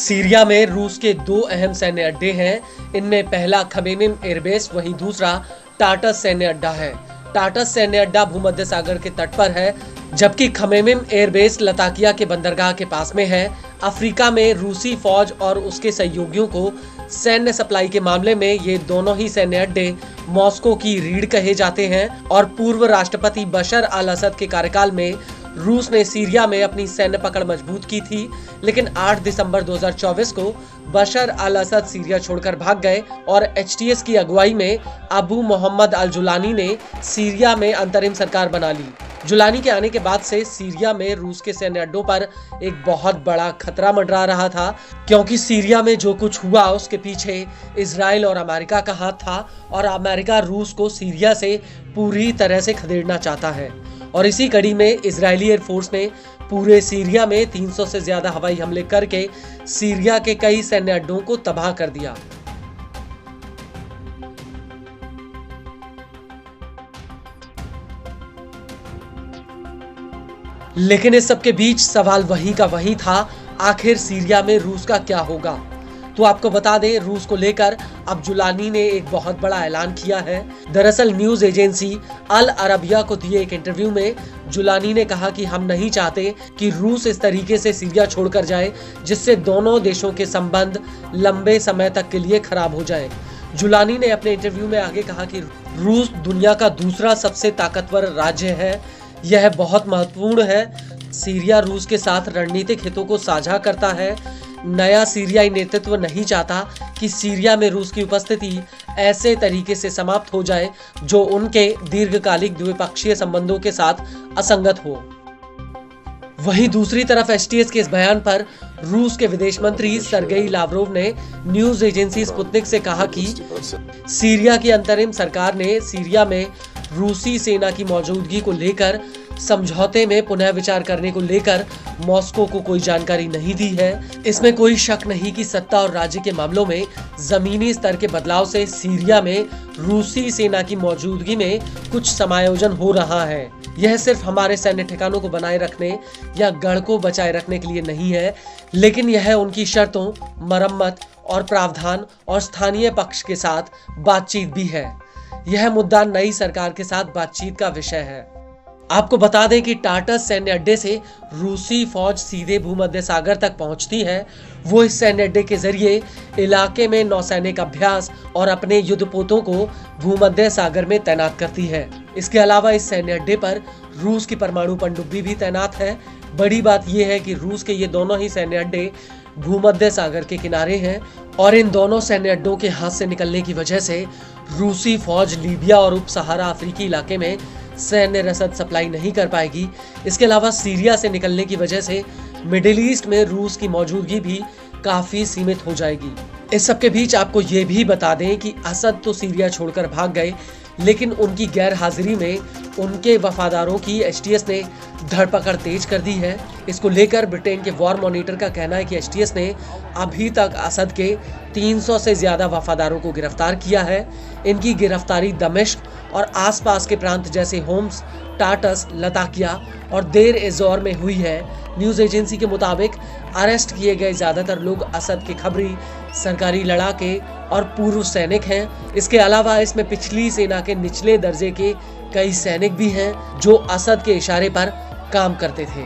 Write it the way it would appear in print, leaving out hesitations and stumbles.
Syria में रूस के दो अहम सैन्य अड्डे हैं। इनमें पहला खमेनिम एयरबेस, वहीं दूसरा टाटस सैन्य अड्डा है। टाटस सैन्य अड्डा भूमध्य सागर के तट पर है, जबकि खमेनिम एयरबेस लताकिया के बंदरगाह के पास में है। अफ्रीका में रूसी फौज और उसके सहयोगियों को सैन्य सप्लाई के मामले में ये दोनों ही सैन्य अड्डे मॉस्को की रीढ़ कहे जाते हैं और पूर्व राष्ट्रपति बशर अल असद के कार्यकाल में रूस ने सीरिया में अपनी सैन्य पकड़ मजबूत की थी, लेकिन 8 दिसंबर 2024 को बशर अल असद सीरिया छोड़कर भाग गए और एचटीएस की अगुवाई में अबू मोहम्मद अल जुलानी ने सीरिया में अंतरिम सरकार बना ली। जुलानी के आने के बाद से सीरिया में रूस के सैन्य अड्डों पर एक बहुत बड़ा खतरा मंडरा रहा था, क्योंकि सीरिया में जो कुछ हुआ उसके पीछे इजराइल और अमेरिका का हाथ था और अमेरिका रूस को सीरिया से पूरी तरह से खदेड़ना चाहता है। और इसी कड़ी में इजरायली एयरफोर्स ने पूरे सीरिया में 300 से ज्यादा हवाई हमले करके सीरिया के कई सैन्य अड्डों को तबाह कर दिया। लेकिन इस सब के बीच सवाल वही का वही था, आखिर सीरिया में रूस का क्या होगा। तो आपको बता दें, रूस को लेकर अब जुलानी ने एक बहुत बड़ा ऐलान किया है। दरअसल न्यूज एजेंसी अल अरबिया को दिए एक इंटरव्यू में जुलानी ने कहा कि हम नहीं चाहते कि रूस इस तरीके से सीरिया छोड़कर जाए जिससे दोनों देशों के संबंध लंबे समय तक के लिए खराब हो जाए। जुलानी ने अपने इंटरव्यू में आगे कहा कि रूस दुनिया का दूसरा सबसे ताकतवर राज्य है, यह बहुत महत्वपूर्ण है। सीरिया रूस के साथ रणनीतिक हितों को साझा करता है। नया सीरियाई नेतृत्व नहीं चाहता कि सीरिया में रूस की उपस्थिति ऐसे तरीके से समाप्त हो जाए जो उनके दीर्घकालिक द्विपक्षीय संबंधों के साथ असंगत हो। वहीं दूसरी तरफ एचटीएस के इस बयान पर रूस के विदेश मंत्री सर्गेई लावरोव ने न्यूज एजेंसी स्पुतनिक से कहा कि सीरिया की अंतरिम सरकार ने सीरिया में रूसी सेना की मौजूदगी को लेकर समझौते में पुनः विचार करने को लेकर मॉस्को को कोई जानकारी नहीं दी है। इसमें कोई शक नहीं कि सत्ता और राज्य के मामलों में जमीनी स्तर के बदलाव से सीरिया में रूसी सेना की मौजूदगी में कुछ समायोजन हो रहा है। यह सिर्फ हमारे सैन्य ठिकानों को बनाए रखने या गढ़ को बचाए रखने के लिए नहीं है, लेकिन यह उनकी शर्तों, मरम्मत और प्रावधान और स्थानीय पक्ष के साथ बातचीत भी है। यह मुद्दा नई सरकार के साथ बातचीत का विषय है। आपको बता दें कि टाटस सैन्य अड्डे से रूसी फौज सीधे भूमध्य सागर तक पहुंचती है। वो इस सैन्य अड्डे के जरिए इलाके में नौसैनिक अभ्यास और अपने युद्धपोतों को भूमध्य सागर में तैनात करती है। इसके अलावा इस सैन्य अड्डे पर रूस की परमाणु पनडुब्बी भी तैनात है। बड़ी बात यह है कि रूस के ये दोनों ही सैन्य अड्डे भूमध्य सागर के किनारे हैं और इन दोनों सैन्य अड्डों के हाथ से निकलने की वजह से रूसी फौज लीबिया और उप सहारा अफ्रीकी इलाके में सैन्य रसद सप्लाई नहीं कर पाएगी। इसके अलावा सीरिया से निकलने की वजह से मिडिल ईस्ट में रूस की मौजूदगी भी काफी सीमित हो जाएगी। इस सब के बीच आपको ये भी बता दें कि असद तो सीरिया छोड़कर भाग गए, लेकिन उनकी गैर हाजिरी में उनके वफादारों की एचटीएस ने धरपकड़ तेज कर दी है। इसको लेकर ब्रिटेन के वॉर मॉनिटर का कहना है कि एचटीएस ने अभी तक असद के 300 से ज्यादा वफादारों को गिरफ्तार किया है। इनकी गिरफ्तारी दमिश्क और आसपास के प्रांत जैसे होम्स, टाटस, लताकिया और देर एज़ोर में हुई है। न्यूज एजेंसी के मुताबिक अरेस्ट किए गए ज्यादातर लोग असद के खबरी, सरकारी लड़ाके और पूर्व सैनिक हैं। इसके अलावा इसमें पिछली सेना के निचले दर्जे के कई सैनिक भी हैं जो असद के इशारे पर काम करते थे।